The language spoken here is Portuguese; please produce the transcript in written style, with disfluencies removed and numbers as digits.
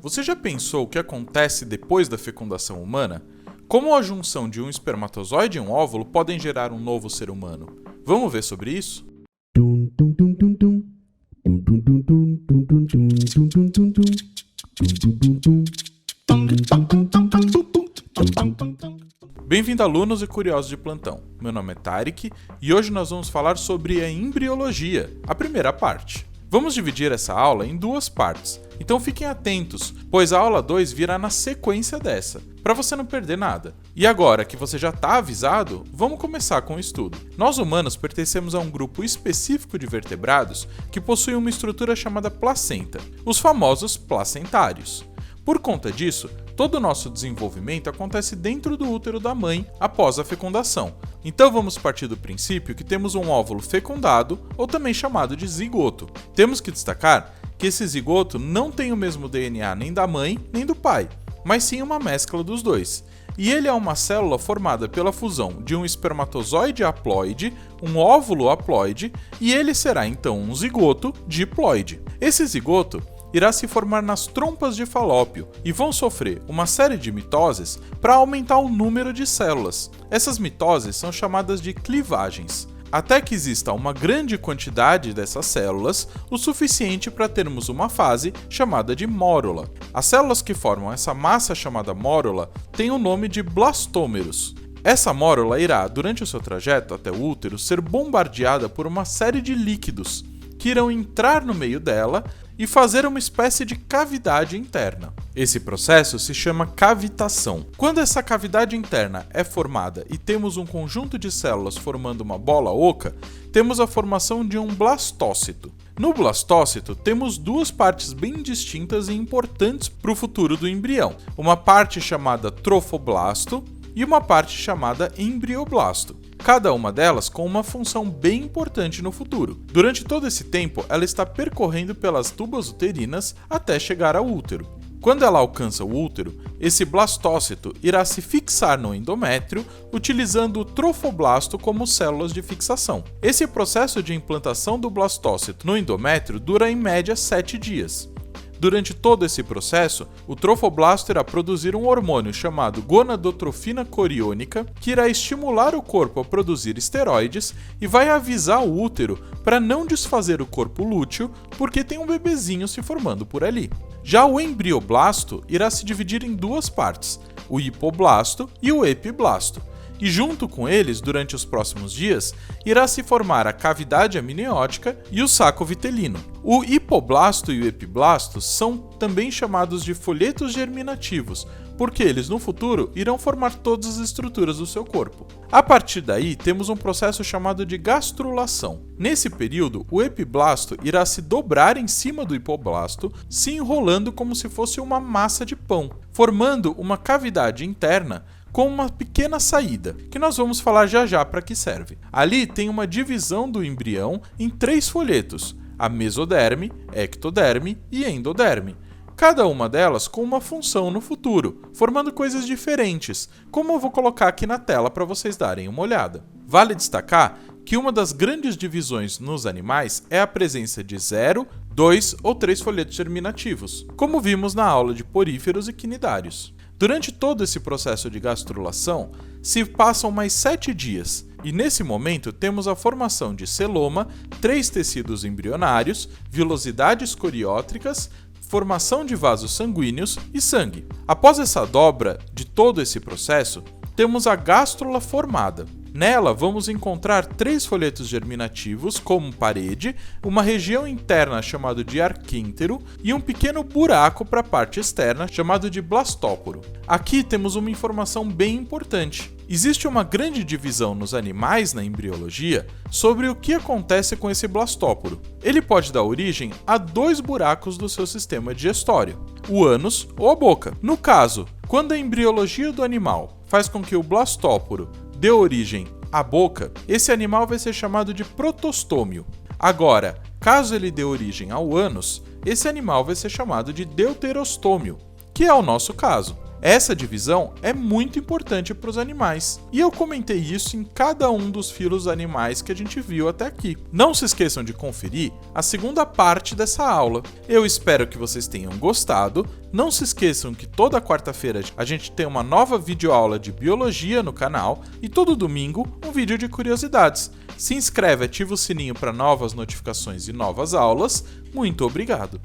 Você já pensou o que acontece depois da fecundação humana? Como a junção de um espermatozoide e um óvulo podem gerar um novo ser humano? Vamos ver sobre isso? Bem-vindo, alunos e curiosos de plantão. Meu nome é Tarek e hoje nós vamos falar sobre a embriologia, a primeira parte. Vamos dividir essa aula em duas partes, então fiquem atentos, pois a aula 2 virá na sequência dessa, para você não perder nada. E agora que você já está avisado, vamos começar com o estudo. Nós humanos pertencemos a um grupo específico de vertebrados que possui uma estrutura chamada placenta, os famosos placentários. Por conta disso, todo o nosso desenvolvimento acontece dentro do útero da mãe após a fecundação. Então vamos partir do princípio que temos um óvulo fecundado, ou também chamado de zigoto. Temos que destacar que esse zigoto não tem o mesmo DNA nem da mãe nem do pai, mas sim uma mescla dos dois. E ele é uma célula formada pela fusão de um espermatozoide haploide, um óvulo haploide, e ele será então um zigoto diploide. Esse zigoto irá se formar nas trompas de Falópio e vão sofrer uma série de mitoses para aumentar o número de células. Essas mitoses são chamadas de clivagens, até que exista uma grande quantidade dessas células, o suficiente para termos uma fase chamada de mórula. As células que formam essa massa chamada mórula têm o nome de blastômeros. Essa mórula irá, durante o seu trajeto até o útero, ser bombardeada por uma série de líquidos que irão entrar no meio dela e fazer uma espécie de cavidade interna. Esse processo se chama cavitação. Quando essa cavidade interna é formada e temos um conjunto de células formando uma bola oca, temos a formação de um blastócito. No blastócito, temos duas partes bem distintas e importantes para o futuro do embrião. Uma parte chamada trofoblasto e uma parte chamada embrioblasto. Cada uma delas com uma função bem importante no futuro. Durante todo esse tempo, ela está percorrendo pelas tubas uterinas até chegar ao útero. Quando ela alcança o útero, esse blastócito irá se fixar no endométrio, utilizando o trofoblasto como células de fixação. Esse processo de implantação do blastócito no endométrio dura em média 7 dias. Durante todo esse processo, o trofoblasto irá produzir um hormônio chamado gonadotrofina coriônica, que irá estimular o corpo a produzir esteroides e vai avisar o útero para não desfazer o corpo lúteo, porque tem um bebezinho se formando por ali. Já o embrioblasto irá se dividir em duas partes, o hipoblasto e o epiblasto. E junto com eles, durante os próximos dias, irá se formar a cavidade amniótica e o saco vitelino. O hipoblasto e o epiblasto são também chamados de folhetos germinativos, porque eles no futuro irão formar todas as estruturas do seu corpo. A partir daí, temos um processo chamado de gastrulação. Nesse período, o epiblasto irá se dobrar em cima do hipoblasto, se enrolando como se fosse uma massa de pão, formando uma cavidade interna com uma pequena saída, que nós vamos falar já para que serve. Ali tem uma divisão do embrião em 3 folhetos, a mesoderme, ectoderme e endoderme. Cada uma delas com uma função no futuro, formando coisas diferentes, como eu vou colocar aqui na tela para vocês darem uma olhada. Vale destacar que uma das grandes divisões nos animais é a presença de 0, 2 ou 3 folhetos germinativos, como vimos na aula de poríferos e quinidários. Durante todo esse processo de gastrulação, se passam mais 7 dias, e nesse momento temos a formação de celoma, 3 tecidos embrionários, vilosidades coriótricas, formação de vasos sanguíneos e sangue. Após essa dobra de todo esse processo, temos a gástrula formada. Nela, vamos encontrar 3 folhetos germinativos, como parede, uma região interna chamada de arquêntero e um pequeno buraco para a parte externa, chamado de blastóporo. Aqui temos uma informação bem importante. Existe uma grande divisão nos animais na embriologia sobre o que acontece com esse blastóporo. Ele pode dar origem a 2 buracos do seu sistema digestório, o ânus ou a boca. No caso, quando a embriologia do animal faz com que o blastóporo dê origem à boca, esse animal vai ser chamado de protostômio. Agora, caso ele dê origem ao ânus, esse animal vai ser chamado de deuterostômio, que é o nosso caso. Essa divisão é muito importante para os animais, e eu comentei isso em cada um dos filos animais que a gente viu até aqui. Não se esqueçam de conferir a segunda parte dessa aula. Eu espero que vocês tenham gostado. Não se esqueçam que toda quarta-feira a gente tem uma nova videoaula de biologia no canal e todo domingo um vídeo de curiosidades. Se inscreve, ativa o sininho para novas notificações e novas aulas. Muito obrigado!